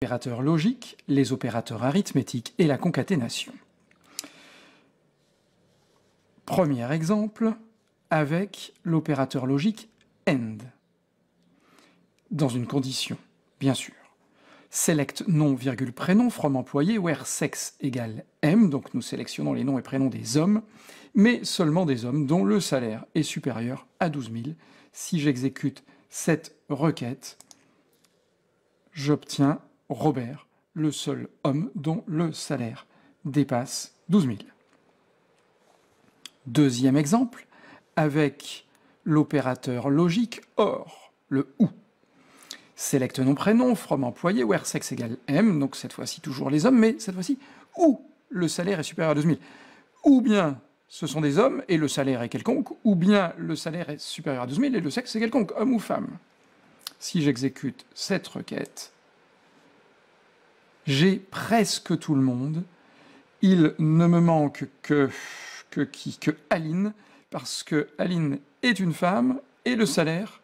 opérateurs logiques, les opérateurs arithmétiques et la concaténation. Premier exemple avec l'opérateur logique AND. Dans une condition, bien sûr. Select nom, virgule, prénom from employé where sex égale M, donc nous sélectionnons les noms et prénoms des hommes, mais seulement des hommes dont le salaire est supérieur à 12 000. Si j'exécute cette requête, j'obtiens Robert, le seul homme dont le salaire dépasse 12 000. Deuxième exemple, avec l'opérateur logique OR, le OU. Select nom prénom from employé where sex égale M, donc cette fois-ci toujours les hommes, mais cette fois-ci où le salaire est supérieur à 12 000. Ou bien ce sont des hommes et le salaire est quelconque, ou bien le salaire est supérieur à 12 000 et le sexe est quelconque, homme ou femme. Si j'exécute cette requête, j'ai presque tout le monde. Il ne me manque que Aline, parce que Aline est une femme et le salaire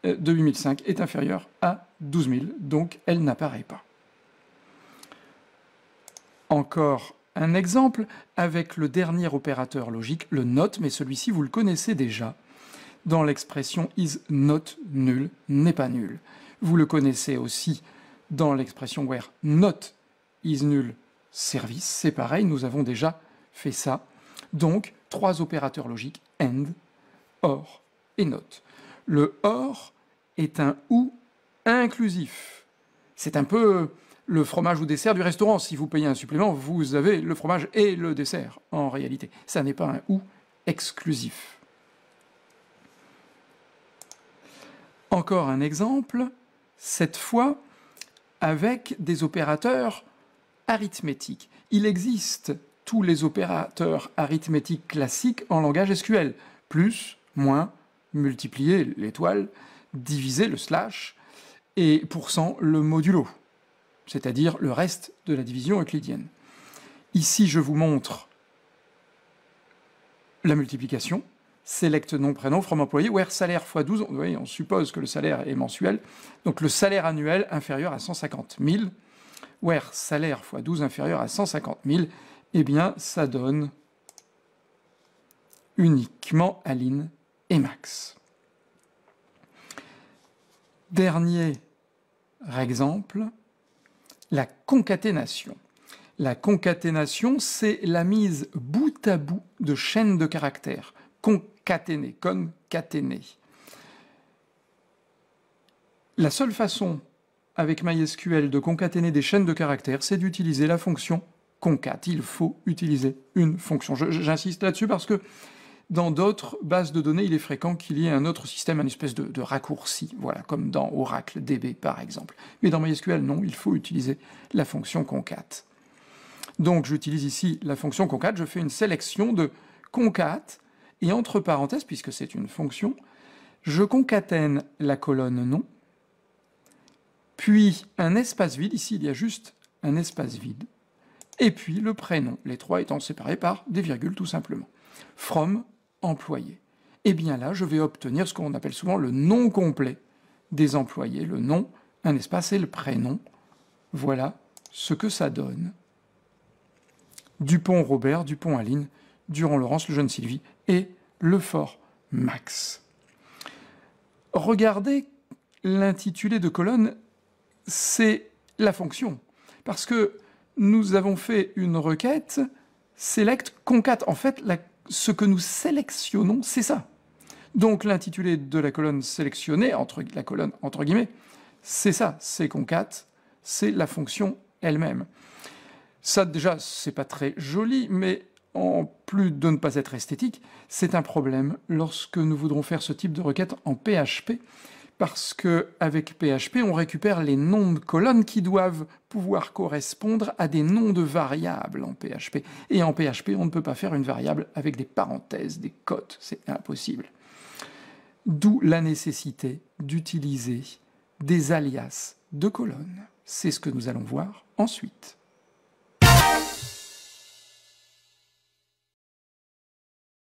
de 8005 est inférieur à 12 000, donc elle n'apparaît pas. Encore un exemple avec le dernier opérateur logique, le not, mais celui-ci vous le connaissez déjà, dans l'expression is not nul, n'est pas nul. Vous le connaissez aussi dans l'expression where not is nul, service, c'est pareil, nous avons déjà fait ça. Donc, trois opérateurs logiques, AND, OR et NOT. Le OR est un OU inclusif. C'est un peu le fromage ou dessert du restaurant. Si vous payez un supplément, vous avez le fromage et le dessert, en réalité. Ça n'est pas un OU exclusif. Encore un exemple, cette fois avec des opérateurs arithmétiques. Il existe tous les opérateurs arithmétiques classiques en langage SQL. Plus, moins, multiplier l'étoile, diviser le slash, et pourcent le modulo, c'est-à-dire le reste de la division euclidienne. Ici, je vous montre la multiplication. Select nom, prénom, from employé, where salaire x 12, vous voyez, on suppose que le salaire est mensuel, donc le salaire annuel inférieur à 150 000, where salaire x 12 inférieur à 150 000, eh bien, ça donne uniquement Aline et Max. Dernier exemple, la concaténation. La concaténation, c'est la mise bout à bout de chaînes de caractères. Concaténer, concaténer. La seule façon, avec MySQL, de concaténer des chaînes de caractères, c'est d'utiliser la fonction concat. Il faut utiliser une fonction. J'insiste là-dessus parce que dans d'autres bases de données, il est fréquent qu'il y ait un autre système, une espèce de raccourci, voilà, comme dans Oracle DB par exemple. Mais dans MySQL, non, il faut utiliser la fonction concat. Donc j'utilise ici la fonction concat, je fais une sélection de concat, et entre parenthèses, puisque c'est une fonction, je concatène la colonne nom, puis un espace vide, ici il y a juste un espace vide, et puis le prénom, les trois étant séparés par des virgules tout simplement. From employé. Et bien là, je vais obtenir ce qu'on appelle souvent le nom complet des employés. Le nom, un espace et le prénom. Voilà ce que ça donne. Dupont Robert, Dupont Aline, Durand Laurence, le jeune Sylvie et le fort Max. Regardez l'intitulé de colonne, c'est la fonction. Parce que nous avons fait une requête select concat. En fait, ce que nous sélectionnons, c'est ça. Donc l'intitulé de la colonne sélectionnée, la colonne entre guillemets, c'est ça, c'est concat, c'est la fonction elle-même. Ça déjà, c'est pas très joli, mais en plus de ne pas être esthétique, c'est un problème lorsque nous voudrons faire ce type de requête en PHP, parce qu'avec PHP, on récupère les noms de colonnes qui doivent pouvoir correspondre à des noms de variables en PHP. Et en PHP, on ne peut pas faire une variable avec des parenthèses, des cotes, c'est impossible. D'où la nécessité d'utiliser des alias de colonnes. C'est ce que nous allons voir ensuite.